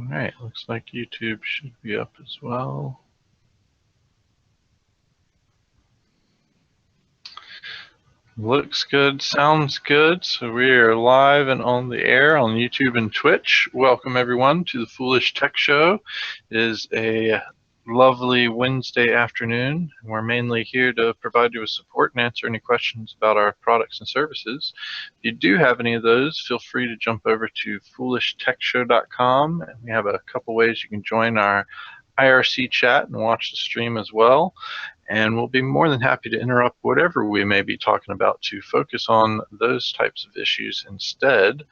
right, looks like YouTube should be up as well. Looks good, sounds good. So we are live and on the air on YouTube and Twitch. Welcome everyone to the Foolish Tech Show. It is a lovely Wednesday afternoon. We're mainly here to provide you with support and answer any questions about our products and services. If you do have any of those, feel free to jump over to foolishtechshow.com, and we have a couple ways you can join our IRC chat and watch the stream as well. And we'll be more than happy to interrupt whatever we may be talking about to focus on those types of issues instead,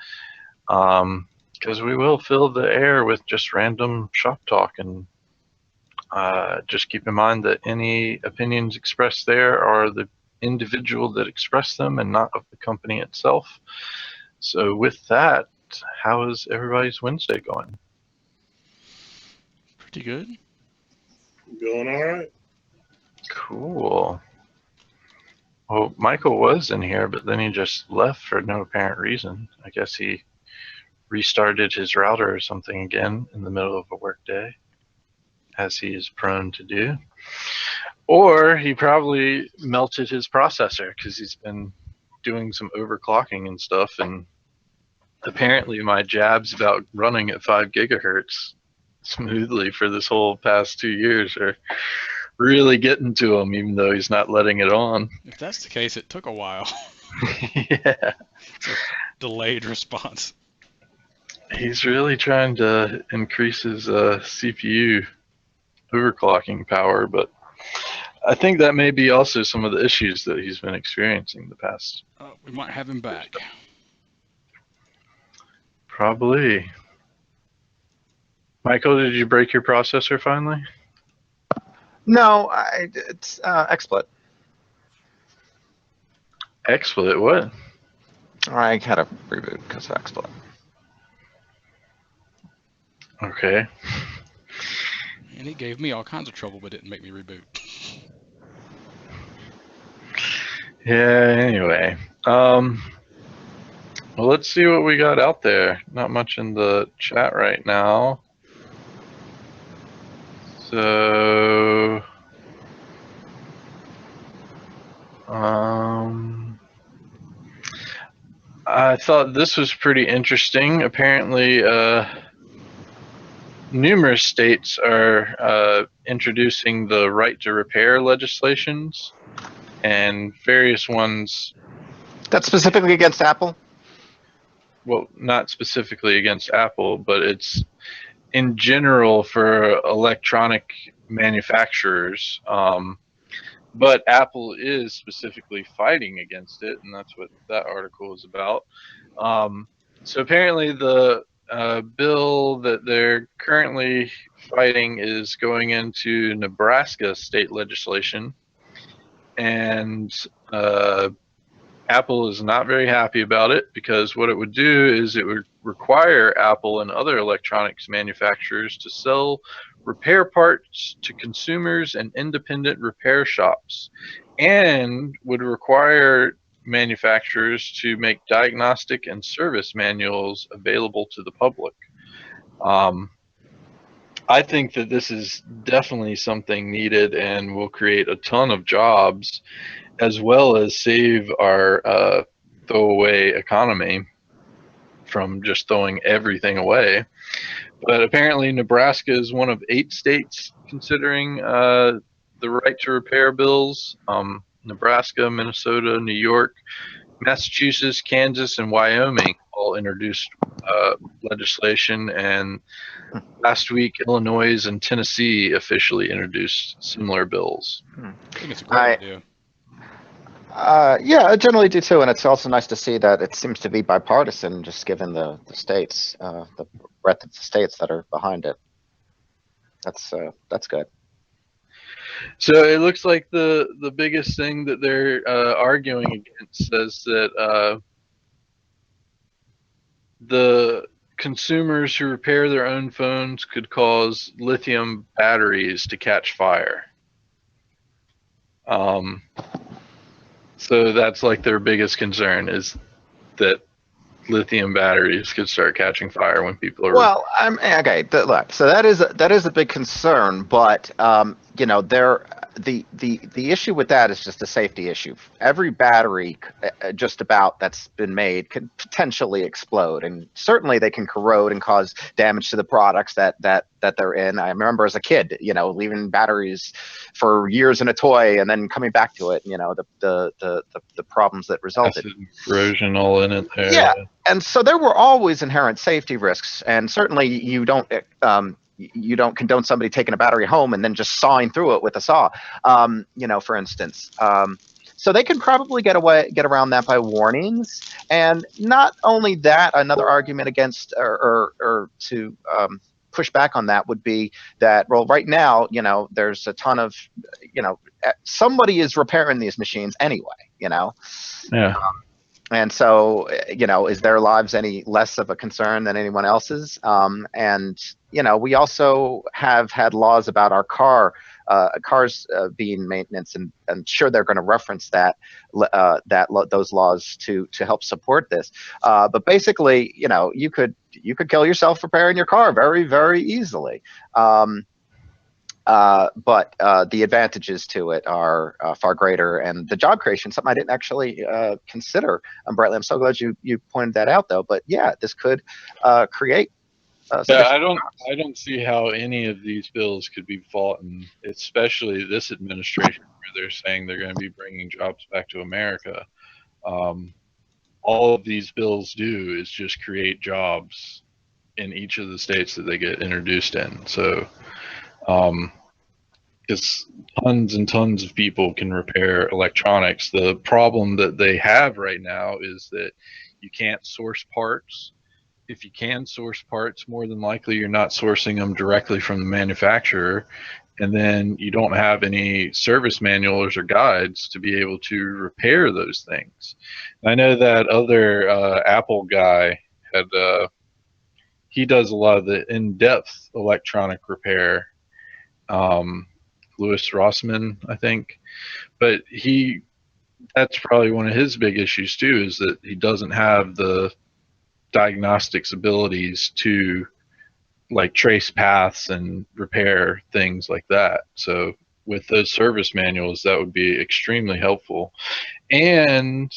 because we will fill the air with just random shop talk. And just keep in mind that any opinions expressed there are the individual that expressed them and not of the company itself. So with that, how is everybody's Wednesday going? Pretty good. Going all right. Cool. Well, Michael was in here, but then he just left for no apparent reason. I guess he restarted his router or something again in the middle of a workday, as he is prone to do. Or he probably melted his processor because he's been doing some overclocking and stuff, and apparently my jabs about running at 5 gigahertz smoothly for this whole past 2 years are really getting to him, even though he's not letting it on. If that's the case, it took a while. Yeah. It's a delayed response. He's really trying to increase his CPU overclocking power, but I think that may be also some of the issues that he's been experiencing the past. We might have him back. Probably. Michael, did you break your processor finally? No, it's XSplit. XSplit, what? I had a reboot because of XSplit. Okay. And it gave me all kinds of trouble, but didn't make me reboot. Yeah, anyway. Well, let's see what we got out there. Not much in the chat right now. So, I thought this was pretty interesting. Apparently, numerous states are introducing the right to repair legislations, and various ones. That's specifically against Apple? Well, not specifically against Apple, but it's in general for electronic manufacturers. But Apple is specifically fighting against it, and that's what that article is about. So apparently the bill that they're currently fighting is going into Nebraska state legislation, and Apple is not very happy about it, because what it would do is it would require Apple and other electronics manufacturers to sell repair parts to consumers and independent repair shops, and would require manufacturers to make diagnostic and service manuals available to the public. I think that this is definitely something needed and will create a ton of jobs, as well as save our throwaway economy from just throwing everything away. But apparently Nebraska is one of 8 states considering the right to repair bills. Nebraska, Minnesota, New York, Massachusetts, Kansas, and Wyoming all introduced legislation, and last week Illinois and Tennessee officially introduced similar bills. I think it's a great idea. Yeah, I generally do too, and it's also nice to see that it seems to be bipartisan, just given the states, the breadth of the states that are behind it. That's good. So it looks like the biggest thing that they're arguing against says that the consumers who repair their own phones could cause lithium batteries to catch fire. So that's like their biggest concern, is that lithium batteries could start catching fire when people are. Well, okay. Look, so that is a big concern, but you know, the issue with that is just a safety issue. Every battery, just about that's been made, could potentially explode, and certainly they can corrode and cause damage to the products that they're in. I remember as a kid, you know, leaving batteries for years in a toy and then coming back to it. You know, the problems that resulted. Acid corrosion all in it there. Yeah, and so there were always inherent safety risks, and certainly you don't condone somebody taking a battery home and then just sawing through it with a saw, you know, for instance. So they can probably get around that by warnings, and not only that, another argument against or to push back on that would be that, well, right now, you know, there's a ton of, you know, somebody is repairing these machines anyway, you know. Yeah. And so, you know, is their lives any less of a concern than anyone else's? And, you know, we also have had laws about our cars being maintenance, and sure they're going to reference those laws to help support this. But basically, you know, you could kill yourself repairing your car very, very easily. But the advantages to it are far greater, and the job creation, something I didn't actually consider. Brightly, I'm so glad you pointed that out, though. But yeah, this could create. Yeah, I don't see how any of these bills could be fought, and especially this administration, where they're saying they're going to be bringing jobs back to America. All of these bills do is just create jobs in each of the states that they get introduced in. So, because tons and tons of people can repair electronics. The problem that they have right now is that you can't source parts. If you can source parts, more than likely you're not sourcing them directly from the manufacturer, and then you don't have any service manuals or guides to be able to repair those things. And I know that other Apple guy had he does a lot of the in-depth electronic repair. Louis Rossman, I think, but that's probably one of his big issues too, is that he doesn't have the diagnostics abilities to like trace paths and repair things like that. So with those service manuals, that would be extremely helpful. And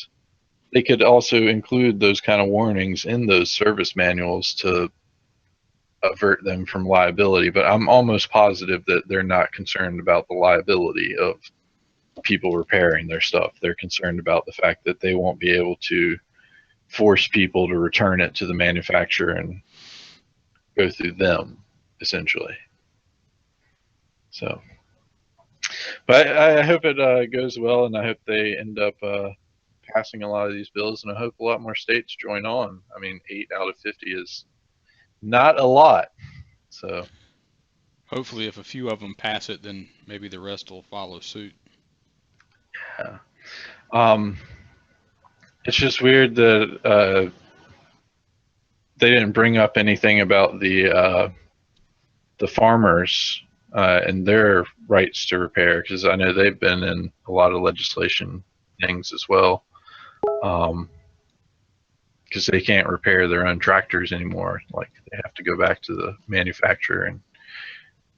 they could also include those kind of warnings in those service manuals to avert them from liability. But I'm almost positive that they're not concerned about the liability of people repairing their stuff. They're concerned about the fact that they won't be able to force people to return it to the manufacturer and go through them, essentially. So, but I hope it goes well, and I hope they end up passing a lot of these bills, and I hope a lot more states join on. I mean, 8 out of 50 is not a lot. So Hopefully, if a few of them pass it, then maybe the rest will follow suit. yeah. It's just weird that they didn't bring up anything about the farmers and their rights to repair, because I know they've been in a lot of legislation things as well, because they can't repair their own tractors anymore. Like, they have to go back to the manufacturer and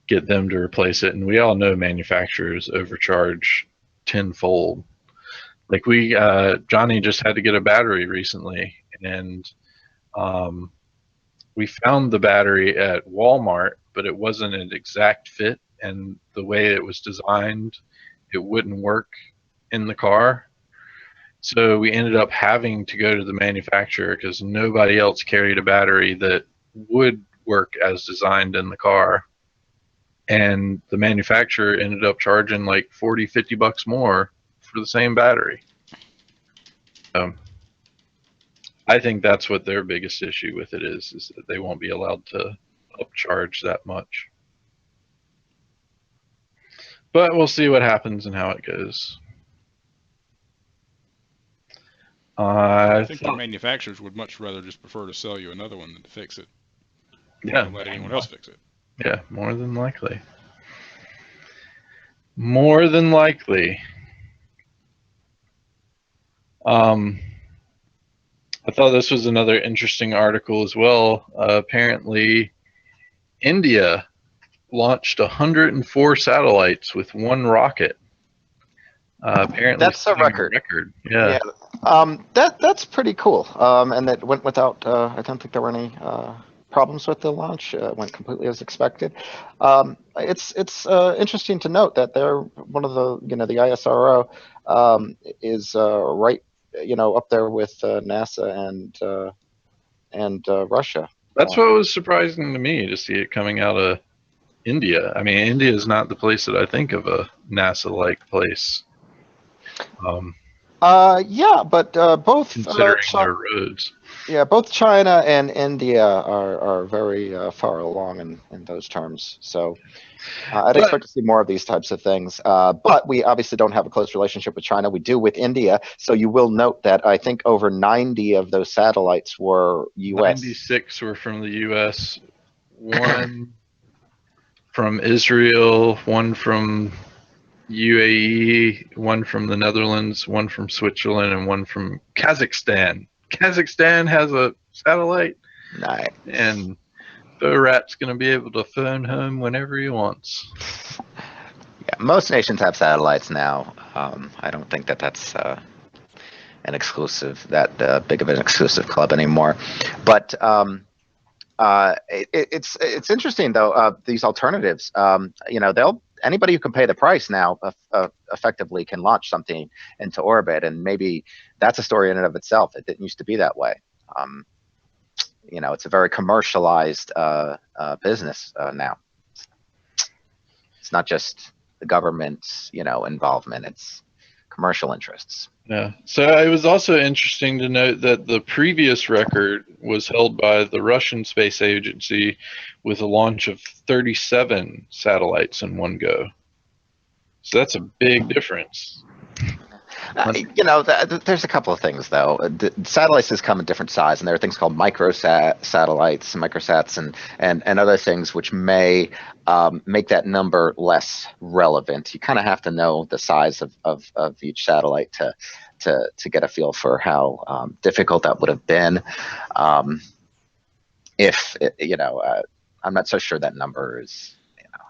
get them to replace it. And we all know manufacturers overcharge tenfold. Like, Johnny just had to get a battery recently, and we found the battery at Walmart, but it wasn't an exact fit, and the way it was designed, it wouldn't work in the car. So we ended up having to go to the manufacturer because nobody else carried a battery that would work as designed in the car. And the manufacturer ended up charging like 40, 50 bucks more for the same battery. I think that's what their biggest issue with it is that they won't be allowed to upcharge that much. But we'll see what happens and how it goes. I think the manufacturers would much rather just prefer to sell you another one than to fix it. Yeah. Let anyone else fix it. Yeah, more than likely. More than likely. I thought this was another interesting article as well. Apparently, India launched 104 satellites with one rocket. Apparently, That's a record. Yeah. That's pretty cool. And that went without. I don't think there were any problems with the launch. It went completely as expected. It's interesting to note that they're one of the the ISRO is right up there with NASA and Russia. That's what was surprising to me, to see it coming out of India. I mean, India is not the place that I think of a NASA-like place. Yeah, but both considering their roads. Yeah, both China and India are very far along in those terms. So I'd expect to see more of these types of things. But we obviously don't have a close relationship with China. We do with India. So you will note that I think over 90 of those satellites were U.S. 96 were from the U.S., one from Israel, one from UAE, one from the Netherlands, one from Switzerland, and one from Kazakhstan. Kazakhstan has a satellite. Nice. And the rat's going to be able to phone home whenever he wants. Yeah, most nations have satellites now. I don't think that's an exclusive, that big of an exclusive club anymore. But it's interesting though. These alternatives, anybody who can pay the price now effectively can launch something into orbit, and maybe that's a story in and of itself. It didn't used to be that way. It's a very commercialized business now. It's not just the government's involvement. It's commercial interests. Yeah. So it was also interesting to note that the previous record was held by the Russian Space Agency with a launch of 37 satellites in one go. So that's a big difference. There's a couple of things though. The satellites just come in different size, and there are things called satellites, microsats, and other things which may make that number less relevant. You kind of have to know the size of each satellite to get a feel for how difficult that would have been. I'm not so sure that number is.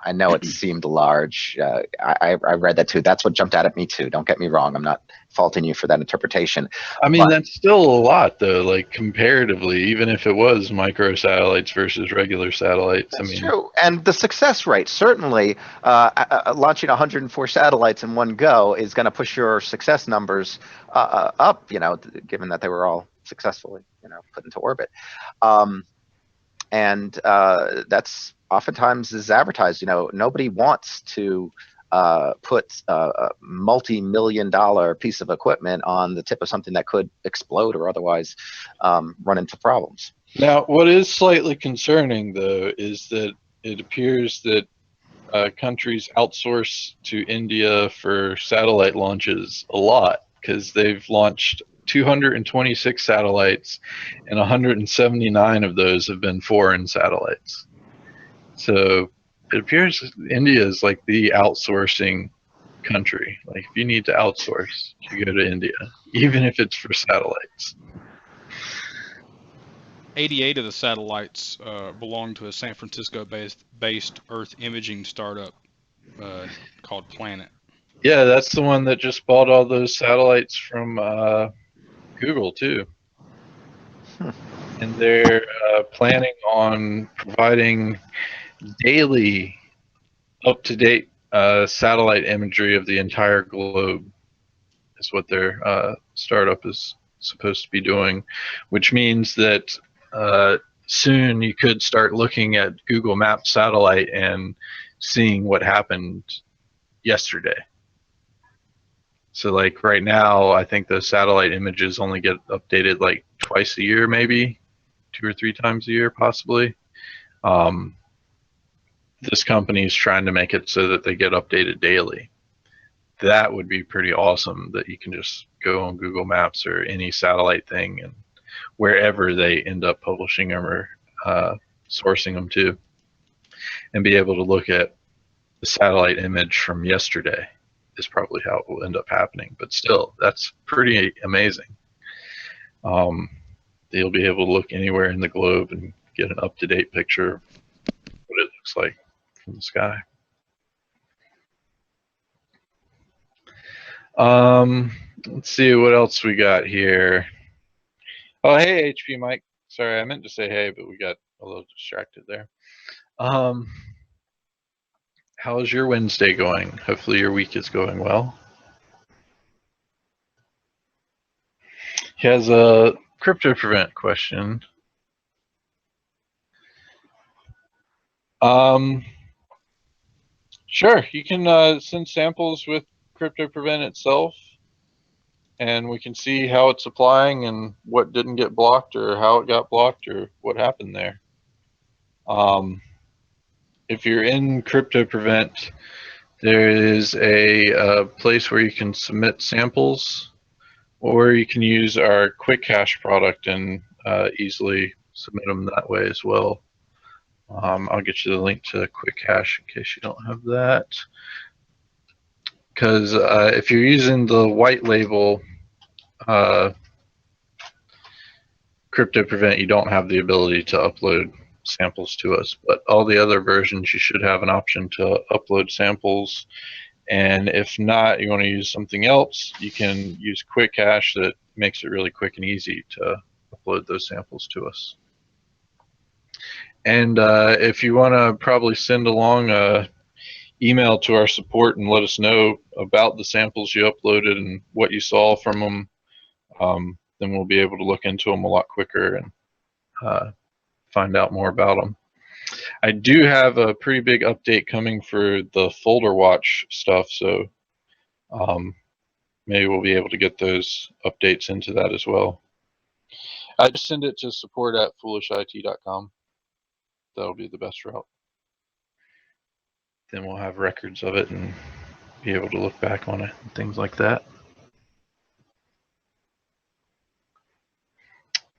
I know it seemed large. I read that too. That's what jumped out at me too. Don't get me wrong. I'm not faulting you for that interpretation. I mean, that's still a lot though, like comparatively, even if it was micro satellites versus regular satellites. That's true. And the success rate, certainly launching 104 satellites in one go is going to push your success numbers up, given that they were all successfully, put into orbit. And that's oftentimes is advertised. Nobody wants to put a multi-million-dollar piece of equipment on the tip of something that could explode or otherwise run into problems. Now, what is slightly concerning, though, is that it appears that countries outsource to India for satellite launches a lot, because they've launched 226 satellites, and 179 of those have been foreign satellites. So it appears India is like the outsourcing country. Like if you need to outsource, you go to India, even if it's for satellites. 88 of the satellites belong to a San Francisco-based Earth imaging startup called Planet. Yeah, that's the one that just bought all those satellites from Google too. And they're planning on providing daily up-to-date satellite imagery of the entire globe is what their startup is supposed to be doing, which means that soon you could start looking at Google Maps satellite and seeing what happened yesterday. So like right now, I think those satellite images only get updated like twice a year, maybe 2 or 3 times a year, possibly. This company is trying to make it so that they get updated daily. That would be pretty awesome, that you can just go on Google Maps or any satellite thing, and wherever they end up publishing them or sourcing them to, and be able to look at the satellite image from yesterday is probably how it will end up happening. But still, that's pretty amazing. you'll be able to look anywhere in the globe and get an up-to-date picture of what it looks like from the sky. Let's see what else we got here. Oh, hey, HP Mike. Sorry, I meant to say hey, but we got a little distracted there. How's your Wednesday going? Hopefully your week is going well. He has a crypto prevent question. Sure, you can send samples with crypto prevent itself, and we can see how it's applying and what didn't get blocked or how it got blocked or what happened there. If you're in crypto prevent, there is a place where you can submit samples, or you can use our QuickHash product and easily submit them that way as well. I'll get you the link to QuickHash in case you don't have that. Because if you're using the white label crypto prevent, you don't have the ability to upload samples to us. But all the other versions, you should have an option to upload samples. And if not, you want to use something else, you can use QuickHash that makes it really quick and easy to upload those samples to us. And if you want to probably send along a email to our support and let us know about the samples you uploaded and what you saw from them, then we'll be able to look into them a lot quicker and find out more about them. I do have a pretty big update coming for the folder watch stuff, so maybe we'll be able to get those updates into that as well. I just send it to support@foolishit.com. That'll be the best route. Then we'll have records of it and be able to look back on it and things like that.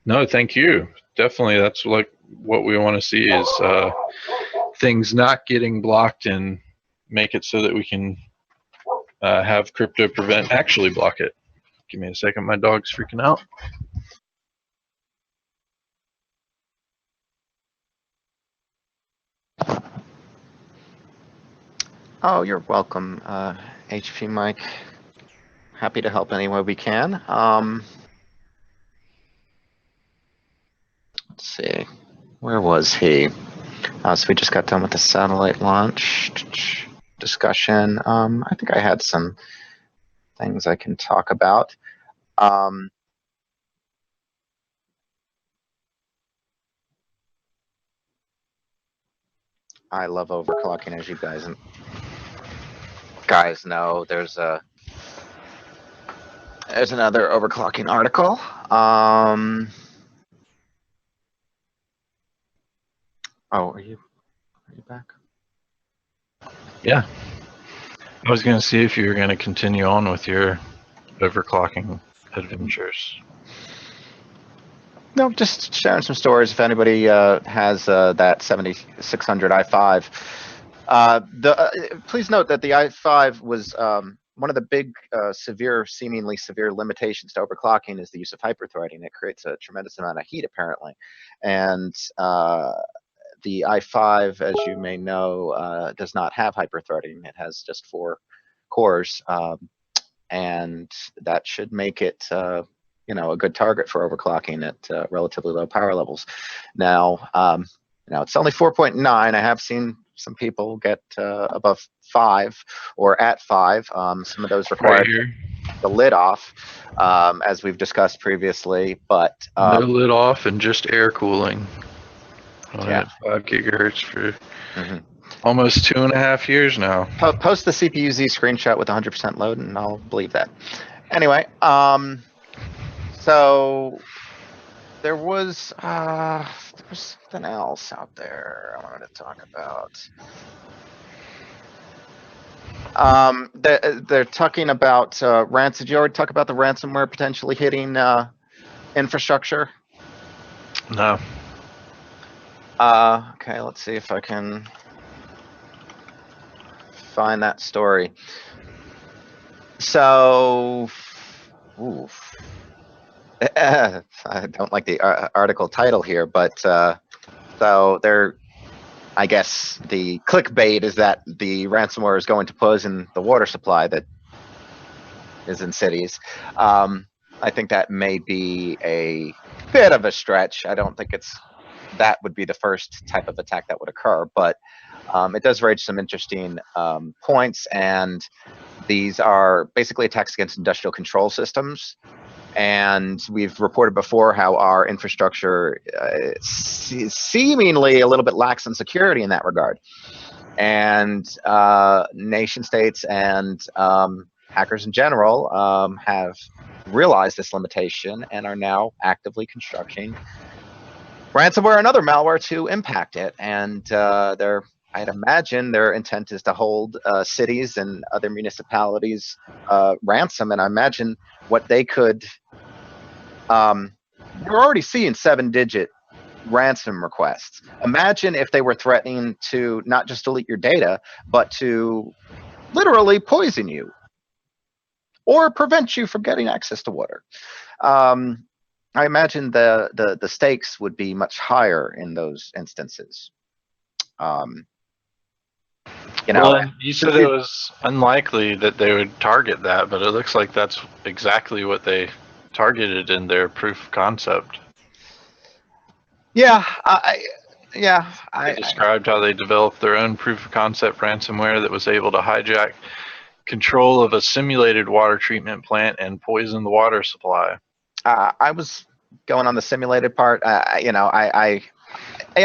No, thank you. Definitely, that's like what we want to see is things not getting blocked and make it so that we can have crypto prevent actually block it. Give me a second, my dog's freaking out. Oh, you're welcome, HP Mike. Happy to help any way we can. Let's see, where was he? So we just got done with the satellite launch discussion. I think I had some things I can talk about. I love overclocking, as you guys know. There's another overclocking article. Oh, are you back? Yeah. I was going to see if you were going to continue on with your overclocking adventures. No, just sharing some stories. If anybody has that 7600 i5, please note that the i5 was one of the big, seemingly severe limitations to overclocking is the use of hyperthreading. It creates a tremendous amount of heat, apparently, and the i5, as you may know, does not have hyperthreading. It has just 4 cores, and that should make it a good target for overclocking at relatively low power levels. Now, it's only 4.9. I have seen some people get above 5 or at 5. Some of those require the lid off, as we've discussed previously. But no lid off and just air cooling. Yeah, 5 gigahertz for almost 2.5 years now. Post the CPU-Z screenshot with 100% load, and I'll believe that. Anyway, so there was something else out there I wanted to talk about. They're talking about ransom. Did you already talk about the ransomware potentially hitting infrastructure? No. Okay, let's see if I can find that story. So, I don't like the article title here, but so they're, I guess the clickbait is that the ransomware is going to poison the water supply that is in cities. I think that may be a bit of a stretch. I don't think that would be the first type of attack that would occur, but it does raise some interesting points, and these are basically attacks against industrial control systems. And we've reported before how our infrastructure is seemingly a little bit lax in security in that regard. And nation states and hackers in general have realized this limitation and are now actively constructing ransomware and other malware to impact it. And I'd imagine their intent is to hold cities and other municipalities ransom. And I imagine what they could, we're already seeing 7-digit ransom requests. Imagine if they were threatening to not just delete your data, but to literally poison you or prevent you from getting access to water. I imagine the stakes would be much higher in those instances. You know, well, you said it was unlikely that they would target that, but it looks like that's exactly what they targeted in their proof of concept. yeah, They described how they developed their own proof of concept ransomware that was able to hijack control of a simulated water treatment plant and poison the water supply. I was going on the simulated part. Yeah,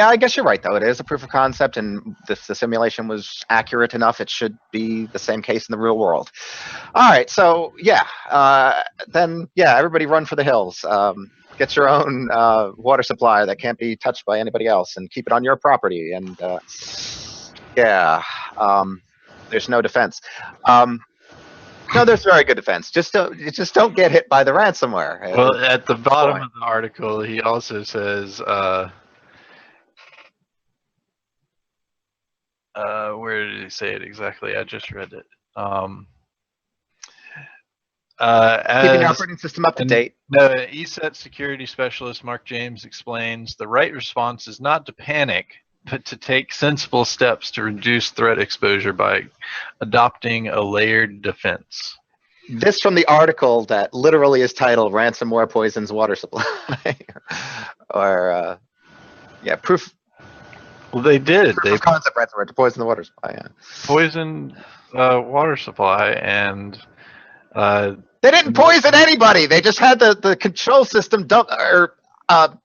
I guess you're right, though. It is a proof of concept, and if the simulation was accurate enough, it should be the same case in the real world. All right, so yeah, then yeah, everybody run for the hills. Get your own water supply that can't be touched by anybody else, and keep it on your property. And yeah, there's no defense. No, there's very good defense. Just don't get hit by the ransomware. Well, at the bottom of the article, he also says, where did he say it exactly? I just read it. Keeping your operating system up to date. The ESET security specialist Mark James explains the right response is not to panic, but to take sensible steps to reduce threat exposure by adopting a layered defense. This from the article that literally is titled "Ransomware Poisons Water Supply," or yeah, proof. Well, they did. Proof of concept ransomware to poison the water supply. Yeah. Poison water supply, and they didn't poison anybody. They just had the control system dump or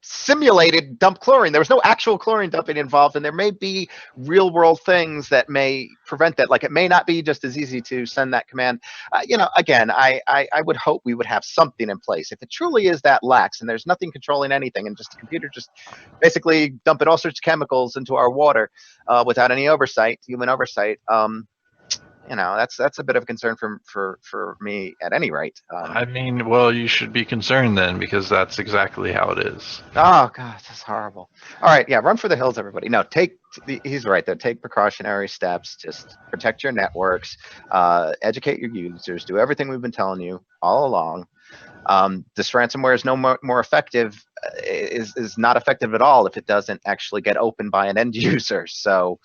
simulated dump chlorine. There was no actual chlorine dumping involved, and there may be real world things that may prevent that. Like it may not be just as easy to send that command. Again, I would hope we would have something in place. If it truly is that lax and there's nothing controlling anything, and just the computer just basically dumping all sorts of chemicals into our water without any oversight, human oversight. That's a bit of a concern for me at any rate. I mean, well, you should be concerned then, because that's exactly how it is. Oh God, that's horrible. All right, yeah, run for the hills, everybody. No, he's right there. Take precautionary steps. Just protect your networks, educate your users, do everything we've been telling you all along. This ransomware is no more effective. Is not effective at all if it doesn't actually get opened by an end user. So.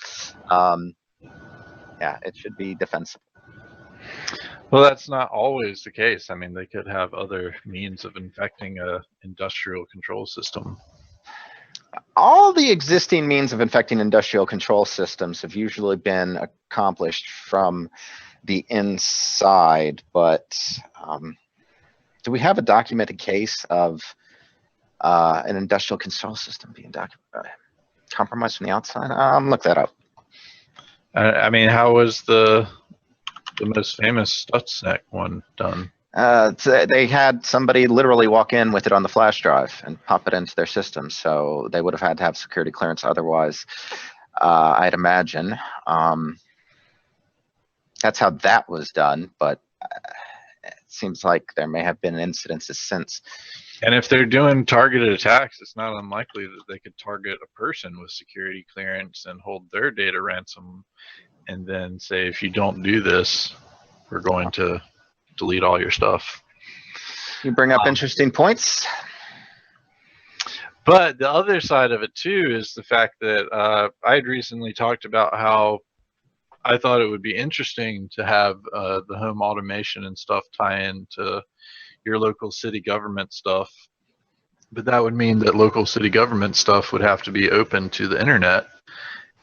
Yeah, it should be defensible. Well, that's not always the case. I mean, they could have other means of infecting a industrial control system. All the existing means of infecting industrial control systems have usually been accomplished from the inside, but do we have a documented case of an industrial control system being compromised from the outside? Look that up. I mean, how was the most famous Stuxnet one done? They had somebody literally walk in with it on the flash drive and pop it into their system, so they would have had to have security clearance otherwise, I'd imagine. That's how that was done, but it seems like there may have been incidences since. And if they're doing targeted attacks, it's not unlikely that they could target a person with security clearance and hold their data ransom, and then say, if you don't do this, we're going to delete all your stuff. You bring up interesting points. But the other side of it too is the fact that I had recently talked about how I thought it would be interesting to have the home automation and stuff tie into your local city government stuff. But that would mean that local city government stuff would have to be open to the internet.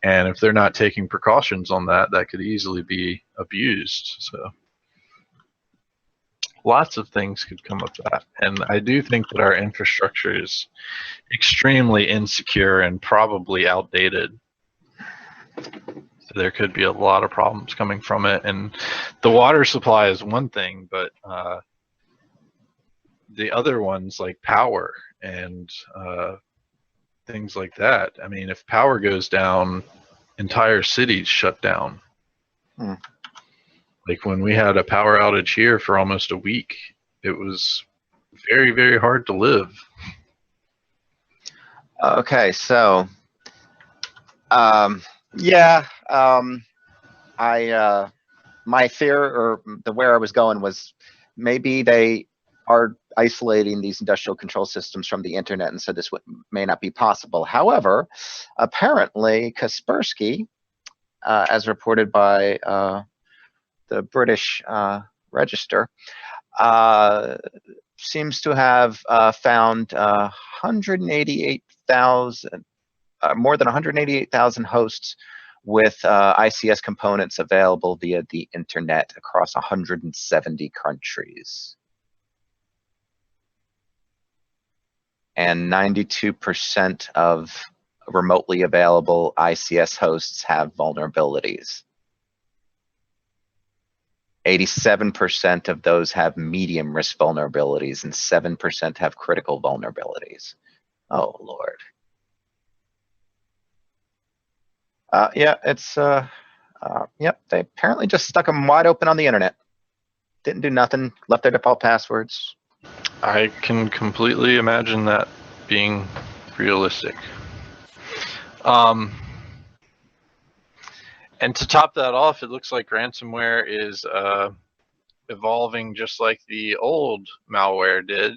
And if they're not taking precautions on that, that could easily be abused. So lots of things could come of that. And I do think that our infrastructure is extremely insecure and probably outdated. So there could be a lot of problems coming from it. And the water supply is one thing, but the other ones like power and things like that. I mean, if power goes down, entire cities shut down. Like when we had a power outage here for almost a week, it was very, very hard to live. Okay, so my fear, or where I was going, was maybe they are isolating these industrial control systems from the internet, and so this may not be possible. However, apparently Kaspersky, as reported by the British Register, seems to have found 188,000, more than 188,000 hosts with ICS components available via the internet across 170 countries. And 92% of remotely available ICS hosts have vulnerabilities. 87% of those have medium risk vulnerabilities, and 7% have critical vulnerabilities. Oh, Lord. Yeah, it's, yep, they apparently just stuck them wide open on the internet. Didn't do nothing, left their default passwords. I can completely imagine that being realistic. And to top that off, it looks like ransomware is evolving just like the old malware did,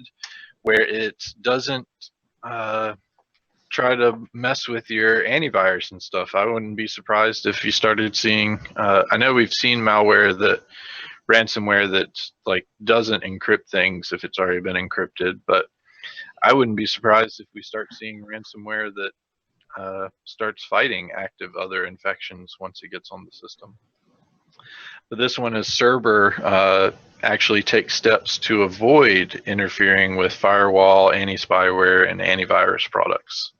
where it doesn't try to mess with your antivirus and stuff. I wouldn't be surprised if you started seeing, I know we've seen ransomware that like doesn't encrypt things if it's already been encrypted, but I wouldn't be surprised if we start seeing ransomware that starts fighting active other infections once it gets on the system. But this one is Cerber actually takes steps to avoid interfering with firewall, anti-spyware, and antivirus products,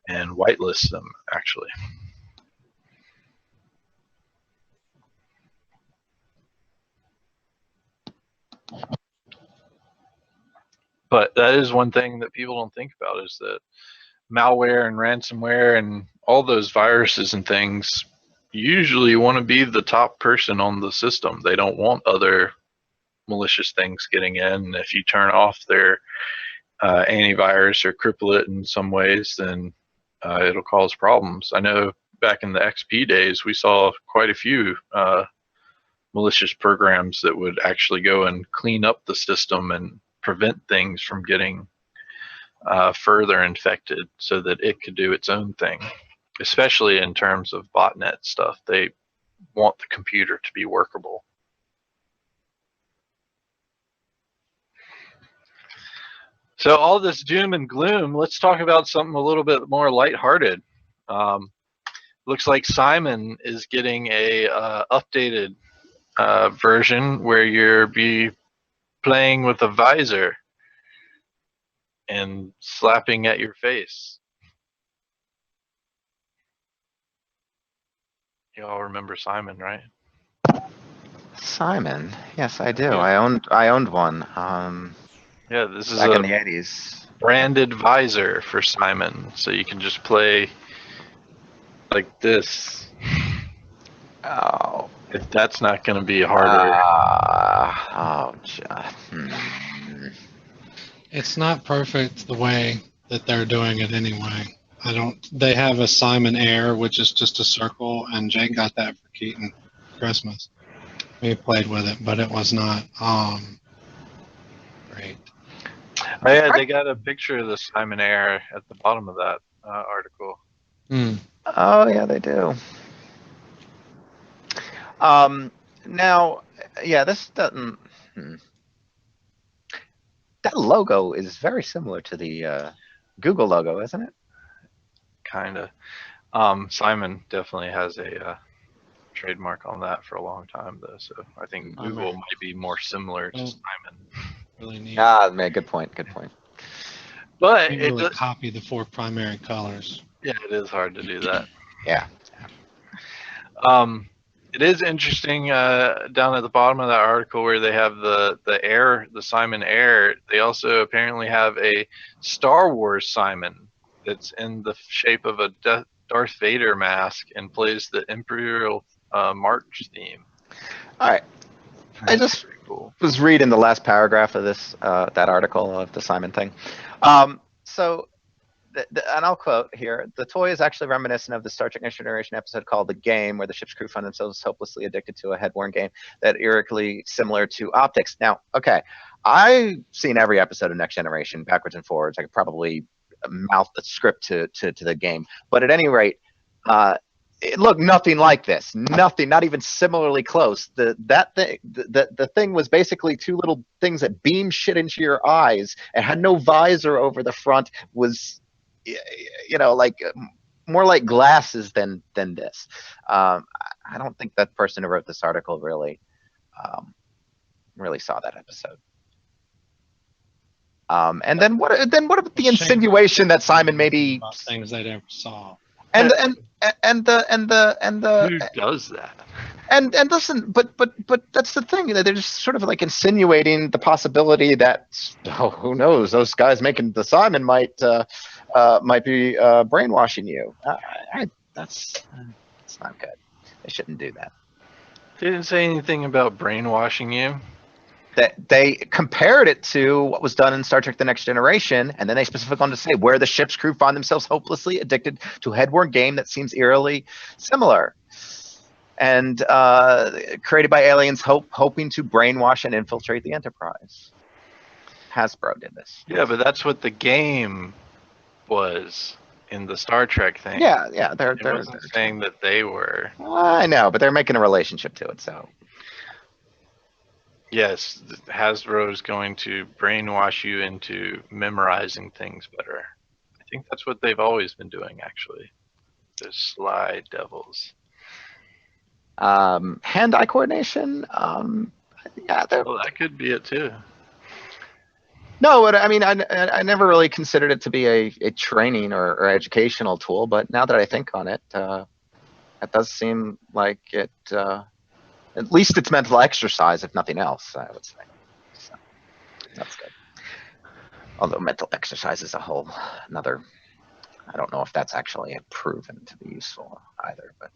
and whitelist them, actually. But that is one thing that people don't think about, is that malware and ransomware and all those viruses and things usually want to be the top person on the system. They don't want other malicious things getting in. And if you turn off their antivirus or cripple it in some ways, then it'll cause problems. I know back in the XP days, we saw quite a few malicious programs that would actually go and clean up the system and prevent things from getting further infected so that it could do its own thing, especially in terms of botnet stuff. They want the computer to be workable. So all this doom and gloom, let's talk about something a little bit more lighthearted. Looks like Simon is getting a updated version where you'll be playing with a visor and slapping at your face. You all remember Simon, right? Simon, yes, I do. Yeah. I owned one. Yeah, this is back in a the 80s. branded visor for Simon, so you can just play like this. Oh. If that's not going to be harder. It's not perfect the way that they're doing it anyway. They have a Simon Air, which is just a circle, and Jake got that for Keaton Christmas. We played with it, but it was not great. Oh, yeah, they got a picture of the Simon Air at the bottom of that article. Hmm. Oh yeah, they do. Now, yeah, this doesn't. That logo is very similar to the Google logo, isn't it? Kind of. Simon definitely has a trademark on that for a long time, though. So I think Google might be more similar to Simon. Really neat. Ah, man, good point. Good point. But Can't really copy the 4 primary colors. Yeah, it is hard to do that. Yeah. It is interesting down at the bottom of that article where they have the Simon Air. They also apparently have a Star Wars Simon that's in the shape of a Darth Vader mask and plays the Imperial March theme. All right. I just was reading the last paragraph of this that article of the Simon thing. So, and I'll quote here: "The toy is actually reminiscent of the Star Trek Next Generation episode called The Game, where the ship's crew find themselves hopelessly addicted to a head-worn game that eerily similar to optics." Now, okay, I've seen every episode of Next Generation backwards and forwards. I could probably mouth the script to the game, but at any rate, it looked nothing like this. Nothing, not even similarly close. The thing was basically 2 little things that beam shit into your eyes. It had no visor over the front. Was, you know, like more like glasses than this. I don't think that person who wrote this article really saw that episode. And then what about the insinuation that Simon maybe things they never saw? And Who does that? And listen, but that's the thing. They're just sort of like insinuating the possibility that, oh, who knows, those guys making the Simon might be brainwashing you. That's not good. They shouldn't do that. They didn't say anything about brainwashing you. That they compared it to what was done in Star Trek: The Next Generation, and then they specifically wanted to say where the ship's crew find themselves hopelessly addicted to a head-worn game that seems eerily similar, and created by aliens hoping to brainwash and infiltrate the Enterprise. Hasbro did this. Yeah, but that's what the game was in the Star Trek thing. Yeah, they're saying that they were. I know, but they're making a relationship to it, so. Yes, Hasbro is going to brainwash you into memorizing things better. I think that's what they've always been doing, actually. Those sly devils. Hand-eye coordination. Yeah, well, that could be it too. No, but I mean, I never really considered it to be a training or educational tool, but now that I think on it, it does seem like it. At least it's mental exercise, if nothing else, I would say. So, that's good. Although mental exercise is a whole another. I don't know if that's actually proven to be useful either, but.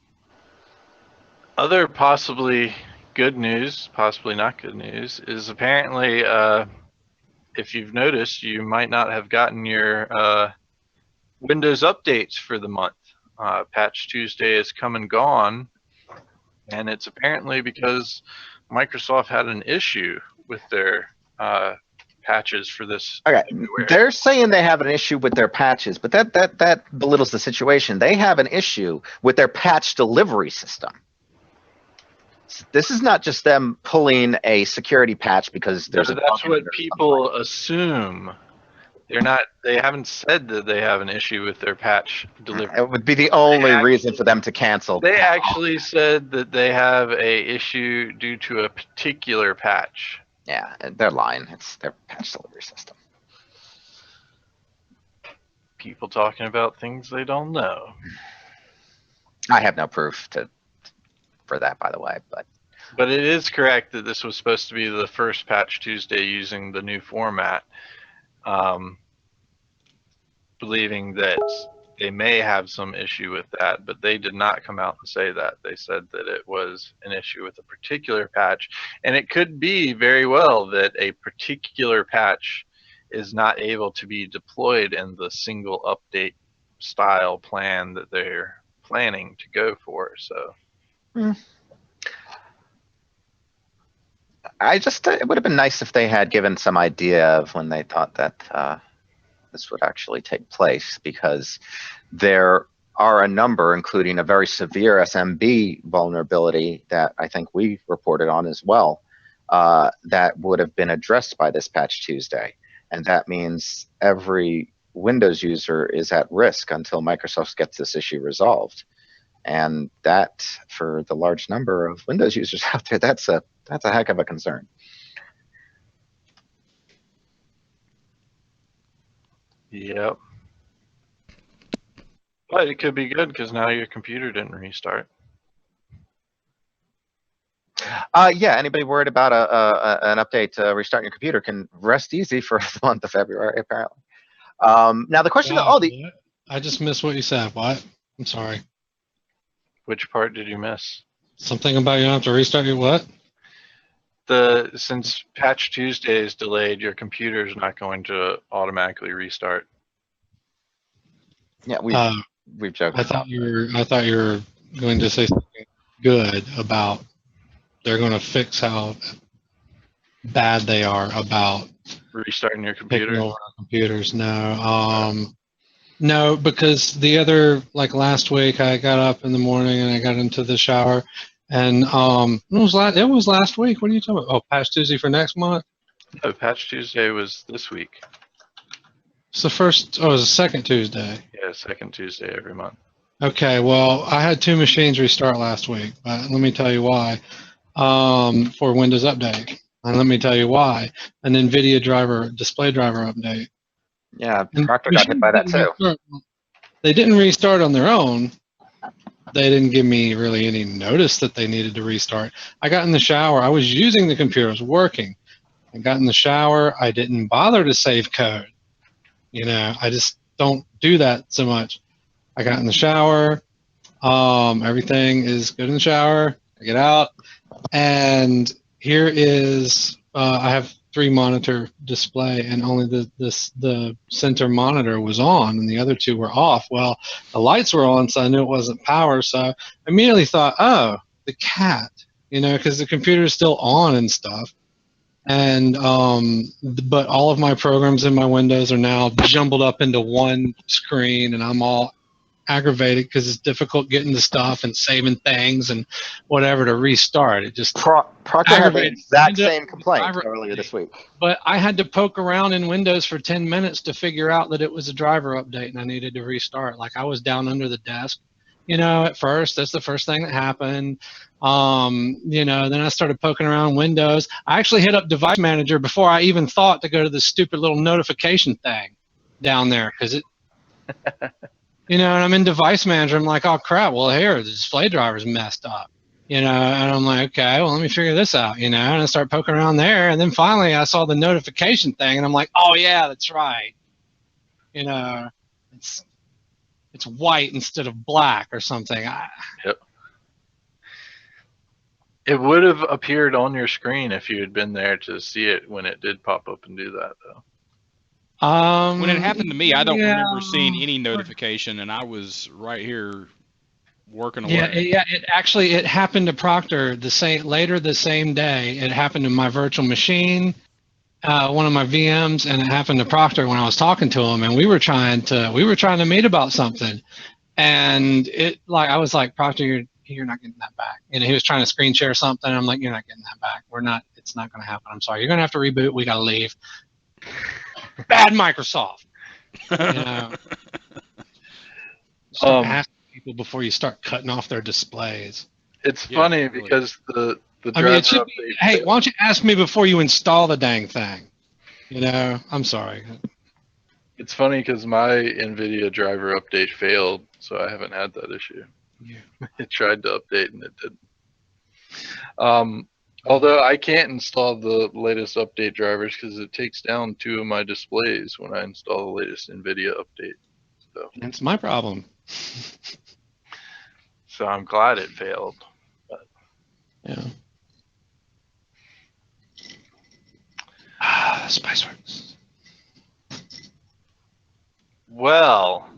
Other possibly good news, possibly not good news, is apparently, if you've noticed, you might not have gotten your Windows updates for the month. Patch Tuesday is come and gone, and it's apparently because Microsoft had an issue with their patches for this. Okay, they're saying they have an issue with their patches, but that belittles the situation. They have an issue with their patch delivery system. This is not just them pulling a security patch because there's that's what people assume. They haven't said that they have an issue with their patch delivery. It would be the only reason for them to cancel. They actually said that they have a issue due to a particular patch. Yeah, they're lying. It's their patch delivery system. People talking about things they don't know. I have no proof for that, by the way, but it is correct that this was supposed to be the first Patch Tuesday using the new format. Believing that they may have some issue with that, but they did not come out and say that. They said that it was an issue with a particular patch, and it could be very well that a particular patch is not able to be deployed in the single update style plan that they're planning to go for. So I just it would have been nice if they had given some idea of when they thought that this would actually take place, because there are a number, including a very severe SMB vulnerability that I think we reported on as well, that would have been addressed by this patch Tuesday. And that means every Windows user is at risk until Microsoft gets this issue resolved. And that, for the large number of Windows users out there, that's a heck of a concern. Yep. But it could be good because now your computer didn't restart. Yeah, anybody worried about an update restarting your computer can rest easy for the month of February, apparently. Now the question, Wow, what? I just missed what you said. What? I'm sorry. Which part did you miss? Something about you don't have to restart your what? Since patch Tuesday is delayed, your computer is not going to automatically restart. Yeah, we've joked. I thought you were going to say something good about they're going to fix how bad they are about Restarting your taking computer? over our computers. No, because the other, like last week, I got up in the morning and I got into the shower, and it was last week. What are you talking about? Oh, patch Tuesday for next month. No, patch Tuesday was this week. It's the first. Oh, it was the second Tuesday. Yeah, second Tuesday every month. Okay, well, I had 2 machines restart last week, but let me tell you why. For Windows Update, and let me tell you why. An NVIDIA display driver update. Yeah, And Proctor got hit by that too. They didn't restart on their own. They didn't give me really any notice that they needed to restart. I got in the shower. I was using the computer. It was working. I got in the shower. I didn't bother to save code. I just don't do that so much. I got in the shower. Everything is good in the shower. I get out, and here is I have 3 monitor display, and only the center monitor was on, and the other 2 were off. Well, the lights were on, so I knew it wasn't power. So I immediately thought, oh, the cat, because the computer is still on and stuff. And but all of my programs in my Windows are now jumbled up into one screen, and I'm all aggravated because it's difficult getting the stuff and saving things and whatever to restart. It just Proctor had the exact Windows same complaint driver earlier update. this week. But I had to poke around in Windows for 10 minutes to figure out that it was a driver update and I needed to restart. Like I was down under the desk, at first. That's the first thing that happened. Then I started poking around Windows. I actually hit up Device Manager before I even thought to go to this stupid little notification thing down there, because it and I'm in Device Manager. I'm like, oh crap, well here, the display driver's messed up. And I'm like, okay, well let me figure this out, and I start poking around there, and then finally I saw the notification thing, and I'm like, oh yeah, that's right. It's white instead of black or something. Yep. It would have appeared on your screen if you had been there to see it when it did pop up and do that, though. When it happened to me, I don't remember seeing any notification, and I was right here working away. It happened to Proctor later the same day. It happened to my virtual machine, one of my VMs, and it happened to Proctor when I was talking to him, and we were trying to meet about something, and I was like, Proctor, you're not getting that back. And he was trying to screen share something. I'm like, you're not getting that back. It's not going to happen. I'm sorry. You're going to have to reboot. We got to leave. Bad Microsoft. Start asking people before you start cutting off their displays. It's funny really. Because the driver update. Hey, why don't you ask me before you install the dang thing? I'm sorry. It's funny because my NVIDIA driver update failed, so I haven't had that issue. Yeah. It tried to update and it didn't. Although I can't install the latest update drivers because it takes down 2 of my displays when I install the latest NVIDIA update. So that's my problem. So I'm glad it failed. But. Yeah. Spiceworks. Well,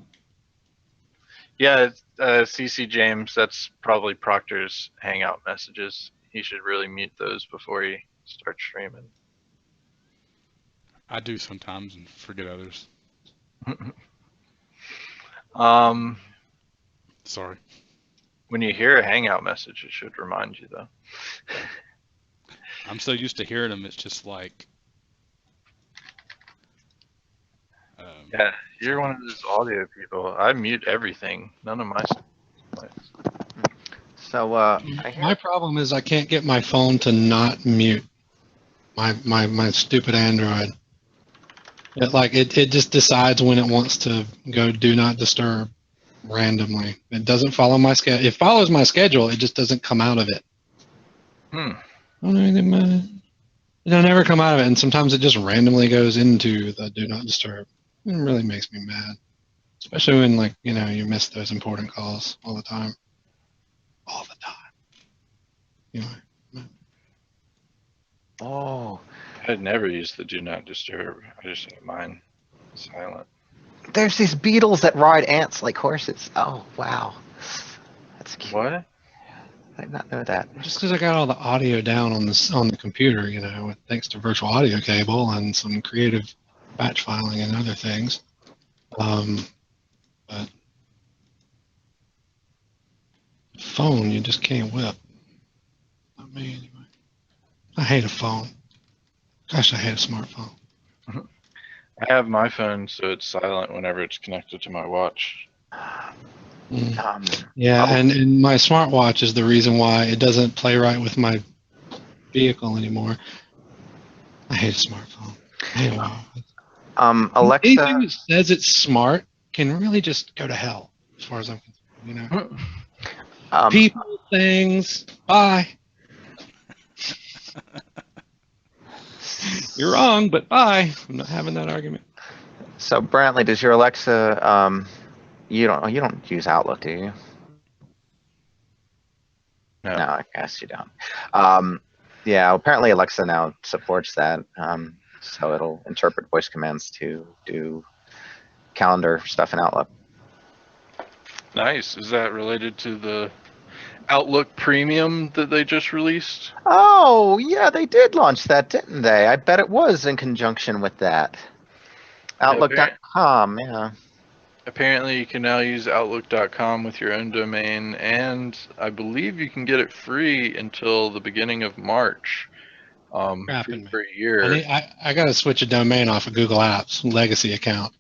yeah, CC James, that's probably Proctor's Hangout messages. He should really mute those before he start streaming. I do sometimes and forget others. Sorry. When you hear a Hangout message, it should remind you, though. I'm so used to hearing them, it's just like. Yeah, you're one of those audio people. I mute everything. None of my stuff plays. So My problem is I can't get my phone to not mute my stupid Android. It just decides when it wants to go do not disturb randomly. It doesn't follow my schedule. It follows my schedule. It just doesn't come out of it. Hmm. It'll never come out of it, and sometimes it just randomly goes into the do not disturb. It really makes me mad, especially when you miss those important calls all the time. All the time. Anyway. oh, I'd never use the do not disturb. I just have mine silent. there's these beetles that ride ants like horses. Oh wow, that's cute. What? I did not know that. Just because I got all the audio down on the computer, thanks to virtual audio cable and some creative batch filing and other things. But phone, you just can't whip. Not me anyway. I hate a phone. Gosh, I hate a smartphone. I have my phone so it's silent whenever it's connected to my watch. Yeah, and my smartwatch is the reason why it doesn't play right with my vehicle anymore. I hate a smartphone. Anyway. Alexa. Anything that says it's smart can really just go to hell, as far as I'm concerned. People, things, bye. You're wrong, but bye. I'm not having that argument. So Brantley, does your Alexa? You don't use Outlook, do you? No. No, I guess you don't. Yeah, apparently Alexa now supports that. So it'll interpret voice commands to do calendar stuff in Outlook. Nice. Is that related to the Outlook Premium that they just released? Oh, yeah, they did launch that, didn't they? I bet it was in conjunction with that. Outlook.com, yeah. Apparently, you can now use Outlook.com with your own domain, and I believe you can get it free until the beginning of March. Free for a year. I got to switch a domain off of Google Apps legacy account.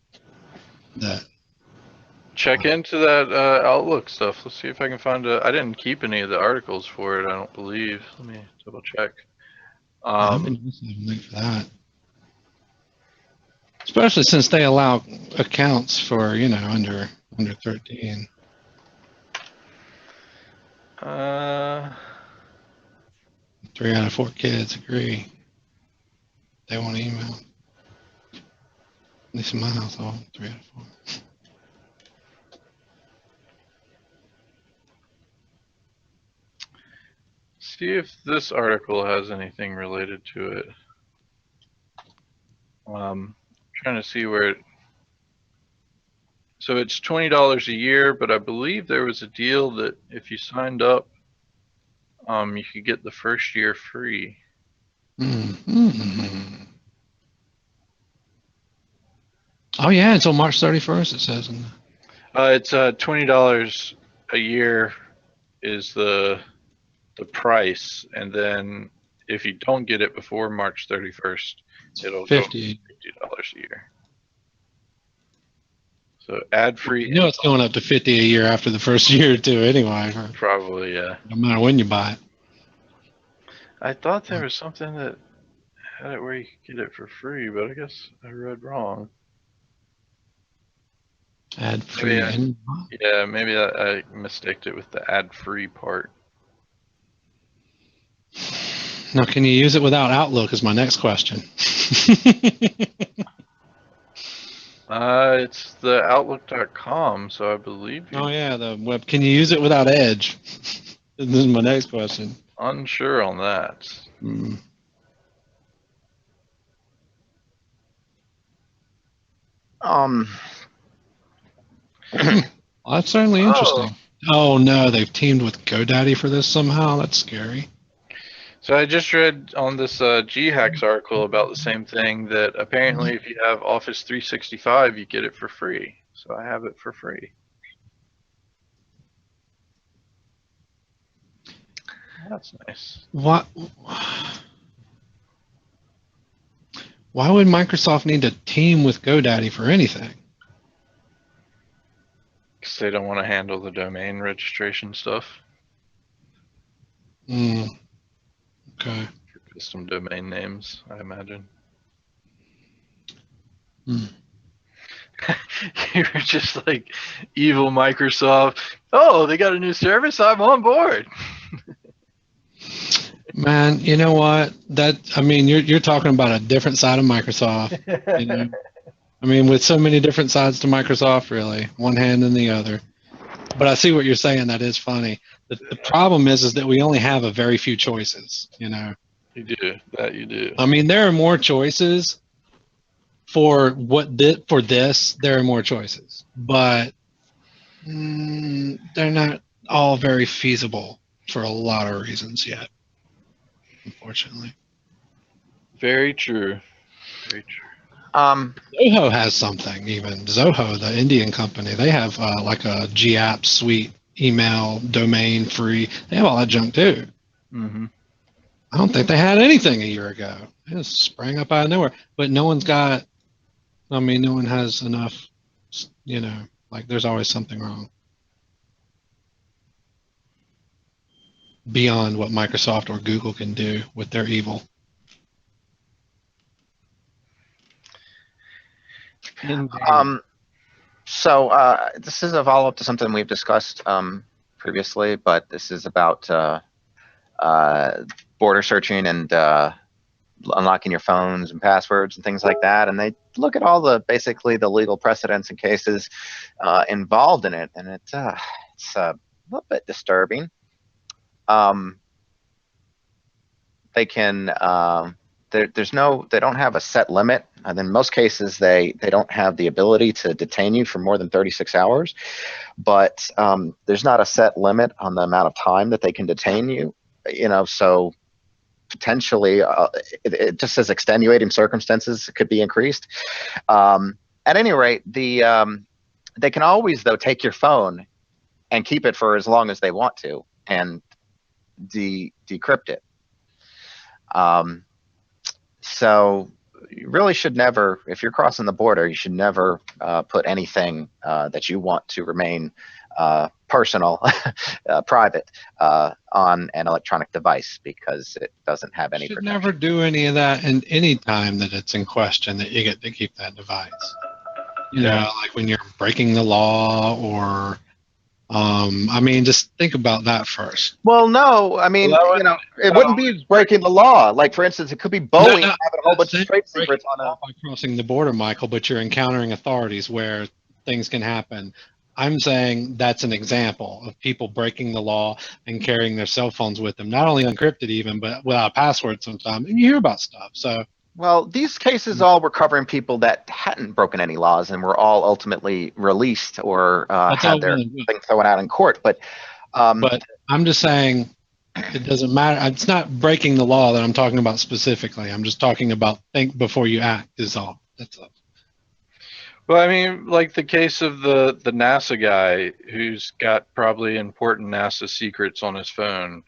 Check into that Outlook stuff. Let's see if I can find I didn't keep any of the articles for it, I don't believe. Let me double check. I've been using a link for that. Especially since they allow accounts for, under 13. 3 out of 4 kids agree. They want to email. At least in my household, 3 out of 4. See if this article has anything related to it. Trying to see where so it's $20 a year, but I believe there was a deal that if you signed up, you could get the first year free. Mm-hmm. Oh yeah, until March 31st it says. It's $20 a year is the price, and then if you don't get it before March 31st, it'll go $50 a year. So ad-free. You know it's going up to $50 a year after the first year too, anyway. Probably, yeah. No matter when you buy it. I thought there was something that had it where you could get it for free, but I guess I read wrong. Ad-free. Yeah, maybe I mistaked it with the ad-free part. Now, can you use it without Outlook is my next question. It's the Outlook.com, so I believe you. Oh yeah, the web. Can you use it without Edge? This is my next question. Unsure on that. Well, that's certainly interesting. Oh no, they've teamed with GoDaddy for this somehow. That's scary. So I just read on this GHacks article about the same thing, that apparently if you have Office 365, you get it for free. So I have it for free. That's nice. What? Why would Microsoft need to team with GoDaddy for anything? Because they don't want to handle the domain registration stuff. Okay. For custom domain names, I imagine. You were just like, evil Microsoft. Oh, they got a new service? I'm on board. Man, you know what? You're talking about a different side of Microsoft. You know? I mean, with so many different sides to Microsoft, really, one hand in the other. But I see what you're saying. That is funny. The problem is that we only have a very few choices. You know. You do that. You do. I mean, there are more choices for for this. There are more choices, but they're not all very feasible for a lot of reasons yet. Unfortunately. Very true. Very true. Zoho has something. Even Zoho, the Indian company, they have like a GApp suite, email, domain free. They have all that junk too. Mm-hmm. I don't think they had anything a year ago. It just sprang up out of nowhere. But no one has enough, you know, like there's always something wrong beyond what Microsoft or Google can do with their evil. So this is a follow-up to something we've discussed previously, but this is about border searching and unlocking your phones and passwords and things like that. And they look at all basically the legal precedents and cases involved in it, and it's a little bit disturbing. They can they don't have a set limit, and in most cases they don't have the ability to detain you for more than 36 hours, but there's not a set limit on the amount of time that they can detain you, you know. So potentially it just says extenuating circumstances could be increased. At any rate, they can always though take your phone and keep it for as long as they want to and decrypt it. So you really should never, if you're crossing the border, you should never put anything that you want to remain personal, private, on an electronic device, because it doesn't have any protection. Never do any of that in any time that it's in question that you get to keep that device. You know, like when you're breaking the law or just think about that first. Well, no, I mean, you know, it wouldn't be breaking the law. Like, for instance, it could be Boeing having a whole bunch of trade secrets on by crossing the border, Michael, but you're encountering authorities where things can happen. I'm saying that's an example of people breaking the law and carrying their cell phones with them, not only encrypted even, but without a password sometimes. And you hear about stuff. So, well, these cases all were covering people that hadn't broken any laws and were all ultimately released or had their thing thrown out in court. But I'm just saying it doesn't matter. It's not breaking the law that I'm talking about specifically. I'm just talking about think before you act is all. That's all. Well, I mean, like the case of the NASA guy who's got probably important NASA secrets on his phone,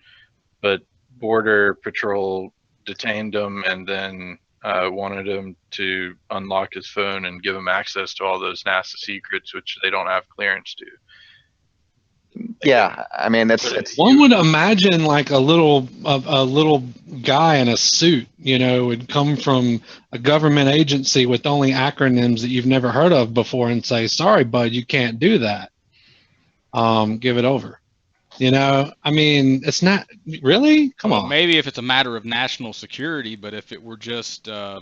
but Border Patrol detained him and then wanted him to unlock his phone and give him access to all those NASA secrets, which they don't have clearance to. Yeah, I mean, it's one would imagine like a little guy in a suit, you know, would come from a government agency with only acronyms that you've never heard of before and say, "Sorry, bud, you can't do that. Give it over." You know, I mean, it's not really. Come on. Maybe if it's a matter of national security, but if it were just yeah,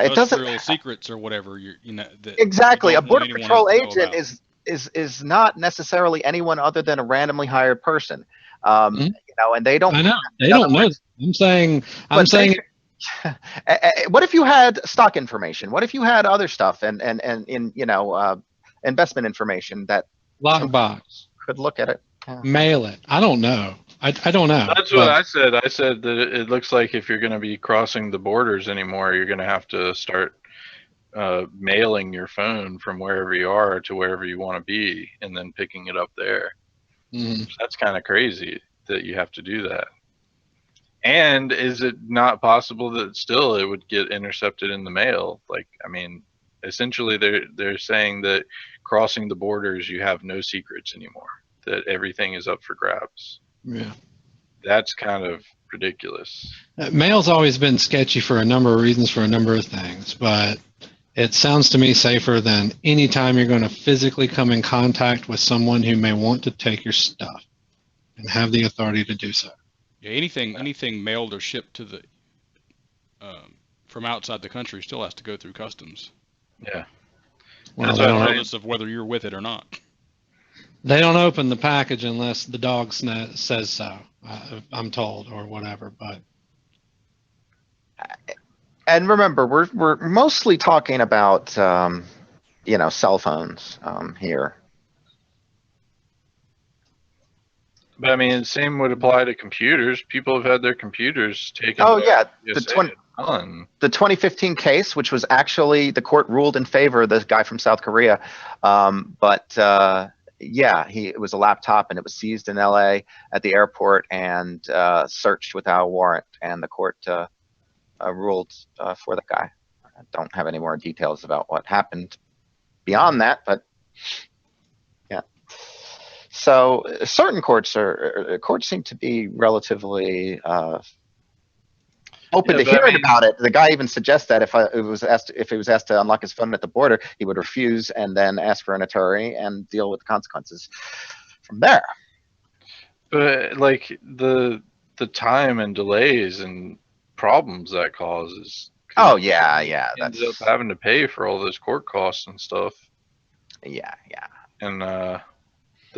it doesn't industrial secrets or whatever, exactly. A Border Patrol agent is not necessarily anyone other than a randomly hired person. You know, and they don't. I know they don't know. I'm saying. What if you had stock information? What if you had other stuff and you know, investment information that lockbox could look at it? Mail it. I don't know. I don't know. That's what but I said. I said that it looks like if you're going to be crossing the borders anymore, you're going to have to start mailing your phone from wherever you are to wherever you want to be, and then picking it up there. Mhm. That's kind of crazy that you have to do that. And is it not possible that still it would get intercepted in the mail? Like, I mean, essentially they're saying that crossing the borders, you have no secrets anymore. That everything is up for grabs. Yeah. That's kind of ridiculous. Mail's always been sketchy for a number of reasons, for a number of things, but it sounds to me safer than any time you're going to physically come in contact with someone who may want to take your stuff and have the authority to do so. Yeah, anything mailed or shipped to the from outside the country still has to go through customs, Yeah. Well, That's they don't, regardless of whether you're with it or not. they don't open the package unless the dog says so, I'm told, or whatever. But And remember, we're mostly talking about cell phones here. But I mean, the same would apply to computers. People have had their computers taken Oh by yeah, the the USA a ton. the 2015 case, which was actually the court ruled in favor of this guy from South Korea, but yeah, it was a laptop and it was seized in LA at the airport and searched without a warrant, and the court ruled for the guy. I don't have any more details about what happened beyond that, but yeah. So certain courts seem to be relatively open Yeah, to but I hearing mean, about it. The guy even suggests that if he was asked to unlock his phone at the border, he would refuse and then ask for an attorney and deal with the consequences from there. but like the time and delays and problems that causes. Oh yeah, Ends up that's having to pay for all those court costs and stuff, yeah. and the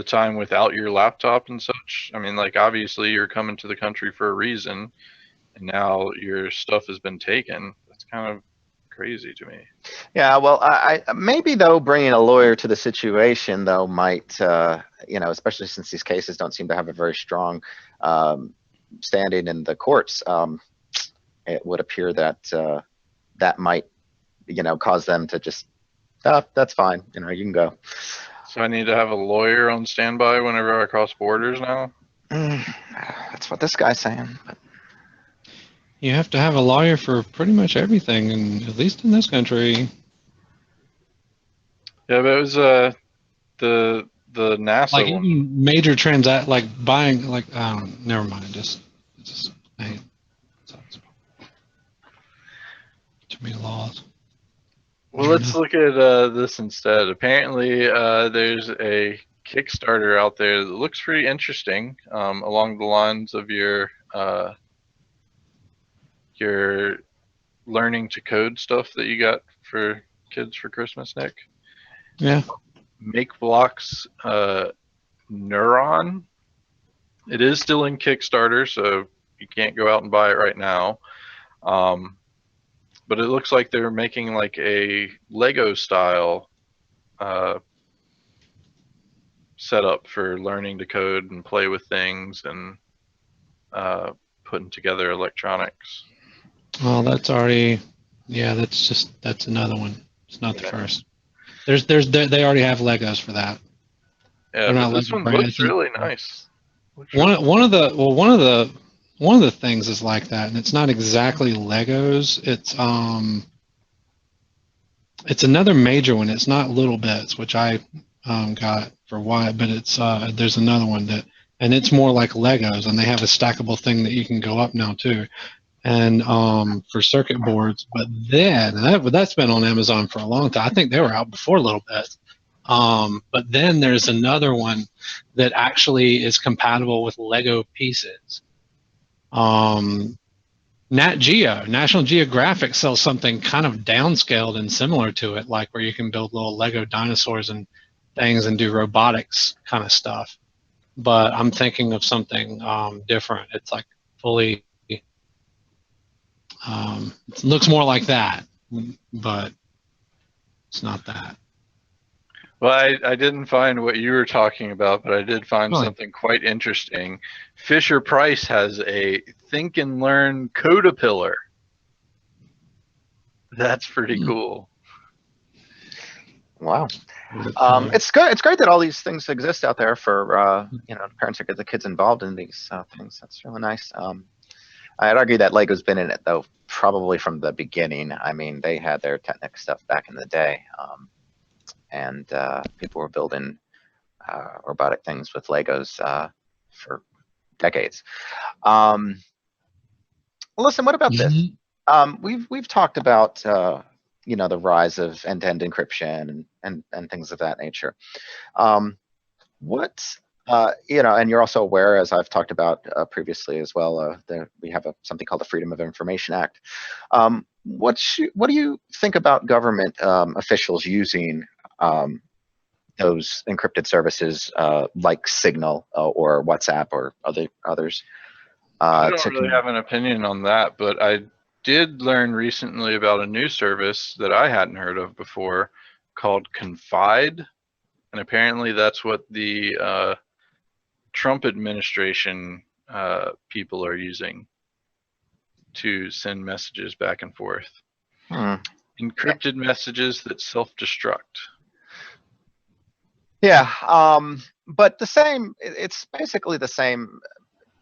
time without your laptop and such. I mean, like obviously you're coming to the country for a reason, and now your stuff has been taken. That's kind of crazy to me. Yeah, well, I maybe though bringing a lawyer to the situation though might, especially since these cases don't seem to have a very strong standing in the courts. It would appear that that might, cause them to just, that's fine, you can go. So I need to have a lawyer on standby whenever I cross borders now. That's what this guy's saying. But you have to have a lawyer for pretty much everything, and at least in this country. Yeah, but it was the NASA Like one. even major transact, like buying, like never mind. Just I hate too many laws. Well, let's look at this instead. Apparently, there's a Kickstarter out there that looks pretty interesting, along the lines of your learning to code stuff that you got for kids for Christmas, Nick. Yeah. Make Blocks Neuron. It is still in Kickstarter, so you can't go out and buy it right now. But it looks like they're making like a Lego style setup for learning to code and play with things and putting together electronics. Well, that's already. Yeah, that's another one. It's not the first. They already have Legos for that. Yeah, They're but not this Lego one brand. looks really nice. One of the things is like that, and it's not exactly Legos. It's another major one. It's not Little Bits, which I got for why, but it's there's another one and it's more like Legos, and they have a stackable thing that you can go up now too, and for circuit boards. But then that's been on Amazon for a long time. I think they were out before Little Bits. But then there's another one that actually is compatible with Lego pieces. National Geographic sells something kind of downscaled and similar to it, like where you can build little Lego dinosaurs and things and do robotics kind of stuff. But I'm thinking of something different. It's like fully, it looks more like that, but it's not that. Well, I didn't find what you were talking about, but I did find Really? something quite interesting. Fisher Price has a Think and Learn Codapillar. That's pretty cool. Wow. It's good. It's great that all these things exist out there for parents to get the kids involved in these things. That's really nice. I'd argue that Lego's been in it though, probably from the beginning. I mean, they had their Technic stuff back in the day, and people were building robotic things with Legos for decades. Listen, what about this? We've talked about the rise of end-to-end encryption and things of that nature. What and you're also aware, as I've talked about previously as well, we have something called the Freedom of Information Act. What do you think about government officials using those encrypted services like Signal or WhatsApp or others? I don't really have an opinion on that, but I did learn recently about a new service that I hadn't heard of before called Confide, and apparently that's what the Trump administration people are using to send messages back and forth. Encrypted messages that self-destruct. Yeah, but it's basically the same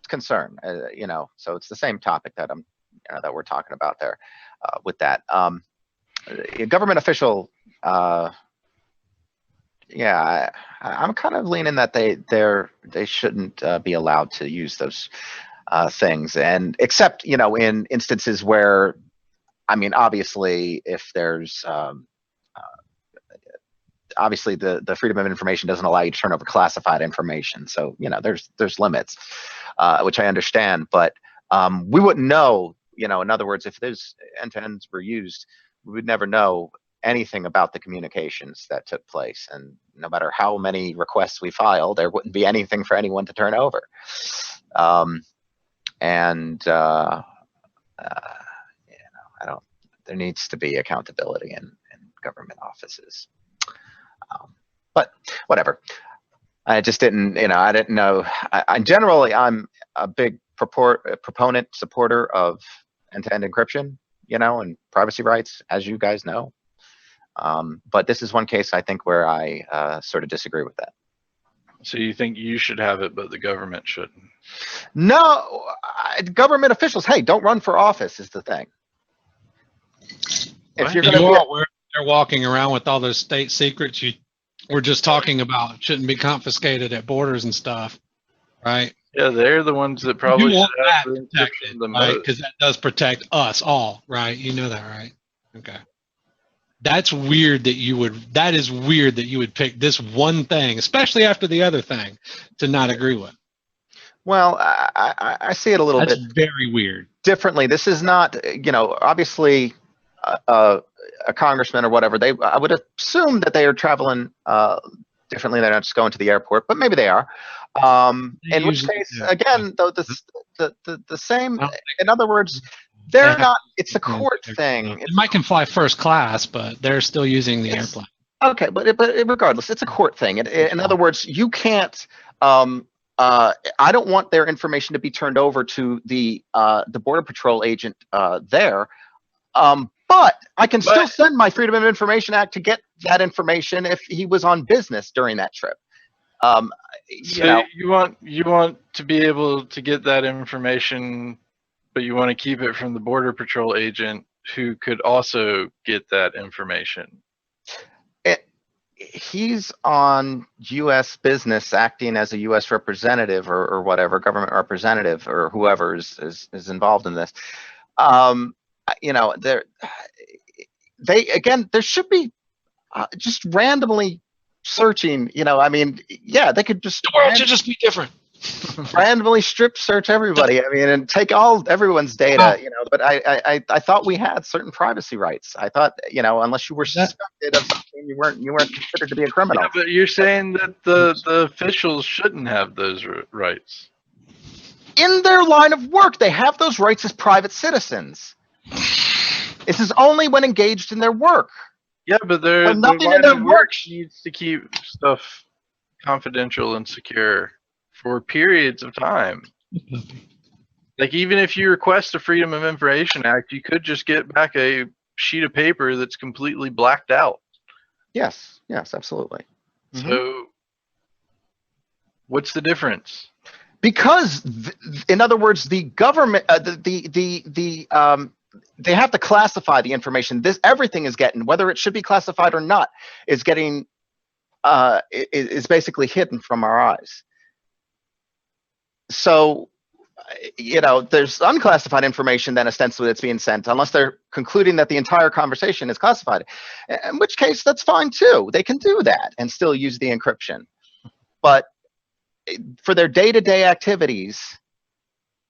concern, so it's the same topic that that we're talking about there with that. A government official, I'm kind of leaning that they shouldn't be allowed to use those things, and except in instances where, I mean, obviously if there's obviously the freedom of information doesn't allow you to turn over classified information, so there's limits, which I understand, but we wouldn't know, in other words, if those end-to-ends were used, we would never know anything about the communications that took place, and no matter how many requests we file, there wouldn't be anything for anyone to turn over. There needs to be accountability in government offices. But whatever. I just didn't, I didn't know. Generally, I'm a big supporter of end-to-end encryption, and privacy rights, as you guys know. But this is one case, I think, where I sort of disagree with that. So you think you should have it, but the government shouldn't? No, government officials, hey, don't run for office is the thing. If you're going to be they're walking around with all those state secrets you were just talking about, shouldn't be confiscated at borders and stuff, right? Yeah, they're the ones that probably should have the encryption the most, because that does protect us all, right? You know that, right? Okay. That's weird that you would. That is weird that you would pick this one thing, especially after the other thing, to not agree with. Well, I see it a little bit. That's very weird. Differently. This is not, obviously, a congressman or whatever. I would assume that they are traveling differently. They're not just going to the airport, but maybe they are. In which case, again, though, the same. In other words, they're not. It's a court thing. Mike can fly first class, but they're still using the airplane. Okay, but regardless, it's a court thing. In other words, you can't. I don't want their information to be turned over to the Border Patrol agent there. But I can still send my Freedom of Information Act to get that information if he was on business during that trip. You want to be able to get that information, but you want to keep it from the Border Patrol agent who could also get that information. He's on U.S. business, acting as a U.S. representative or whatever, government representative or whoever is involved in this. There should be just randomly searching. I mean, yeah, they could just. The world should just be different. Randomly strip search everybody. I mean, and take everyone's data. But I thought we had certain privacy rights. I thought, unless you were suspected of something, you weren't considered to be a criminal. Yeah, but you're saying that the officials shouldn't have those rights. In their line of work, they have those rights as private citizens. This is only when engaged in their work. Yeah, but Well, the nothing line in their of work books. needs to keep stuff confidential and secure for periods of time. Like, even if you request a Freedom of Information Act, you could just get back a sheet of paper that's completely blacked out. Yes, yes, absolutely. So, what's the difference? Because, in other words, the government, they have to classify the information. Everything is getting, whether it should be classified or not, is getting, is basically hidden from our eyes. So, there's unclassified information then ostensibly that's being sent, unless they're concluding that the entire conversation is classified. In which case, that's fine too. They can do that and still use the encryption. But for their day-to-day activities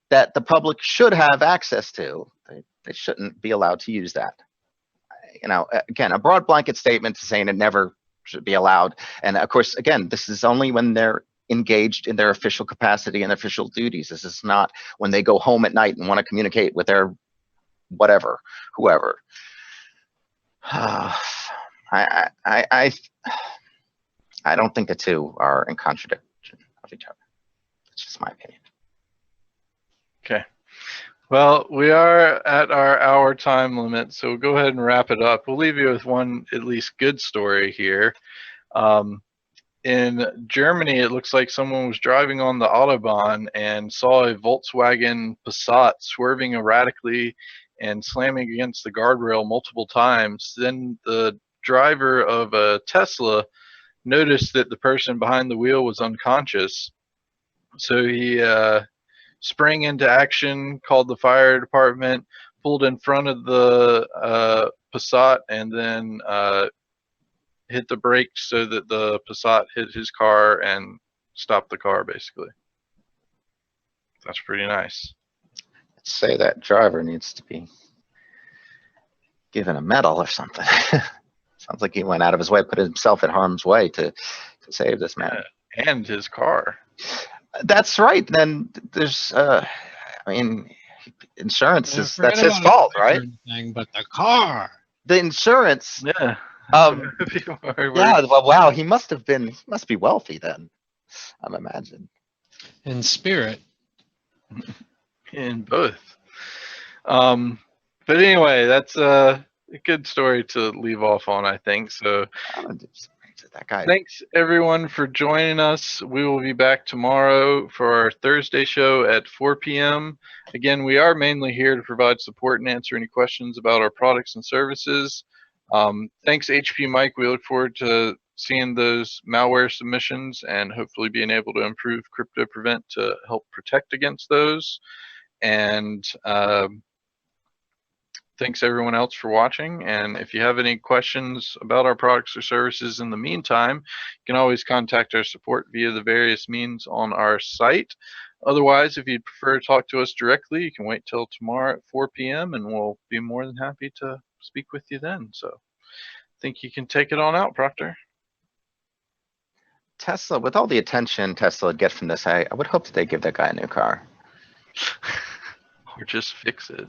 that the public should have access to, they shouldn't be allowed to use that. Again, a broad blanket statement saying it never should be allowed. And of course, again, this is only when they're engaged in their official capacity and official duties. This is not when they go home at night and want to communicate with their whatever, whoever. I don't think the two are in contradiction of each other. That's just my opinion. Okay. Well, we are at our hour time limit, so we'll go ahead and wrap it up. We'll leave you with one at least good story here. In Germany, it looks like someone was driving on the Autobahn and saw a Volkswagen Passat swerving erratically and slamming against the guardrail multiple times. Then the driver of a Tesla noticed that the person behind the wheel was unconscious. So he sprang into action, called the fire department, pulled in front of the Passat, and then hit the brakes so that the Passat hit his car and stopped the car, basically. That's pretty nice. I'd say that driver needs to be given a medal or something. Sounds like he went out of his way, put himself in harm's way to save this man. Yeah, and his car. That's right. Then there's, insurance Yeah, that's his fault, right? But the car. The insurance. Yeah. Yeah. Well, wow. He must be wealthy then. I'm imagining. In spirit. In both. But anyway, that's a good story to leave off on, I think. So that guy. Thanks everyone for joining us. We will be back tomorrow for our Thursday show at 4 p.m. Again, we are mainly here to provide support and answer any questions about our products and services. Thanks HP Mike. We look forward to seeing those malware submissions and hopefully being able to improve Crypto Prevent to help protect against those. And thanks everyone else for watching. And if you have any questions about our products or services in the meantime, you can always contact our support via the various means on our site. Otherwise, if you'd prefer to talk to us directly, you can wait till tomorrow at 4 p.m. and we'll be more than happy to speak with you then. So I think you can take it on out, Proctor. Tesla, with all the attention Tesla would get from this, I would hope that they give that guy a new car. Or just fix it.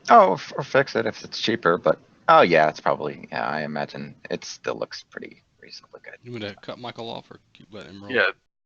Oh, or fix it if it's cheaper, but oh yeah, it's probably, yeah, I imagine it still looks pretty reasonably good. You want to cut Michael off or keep letting him roll? Yeah,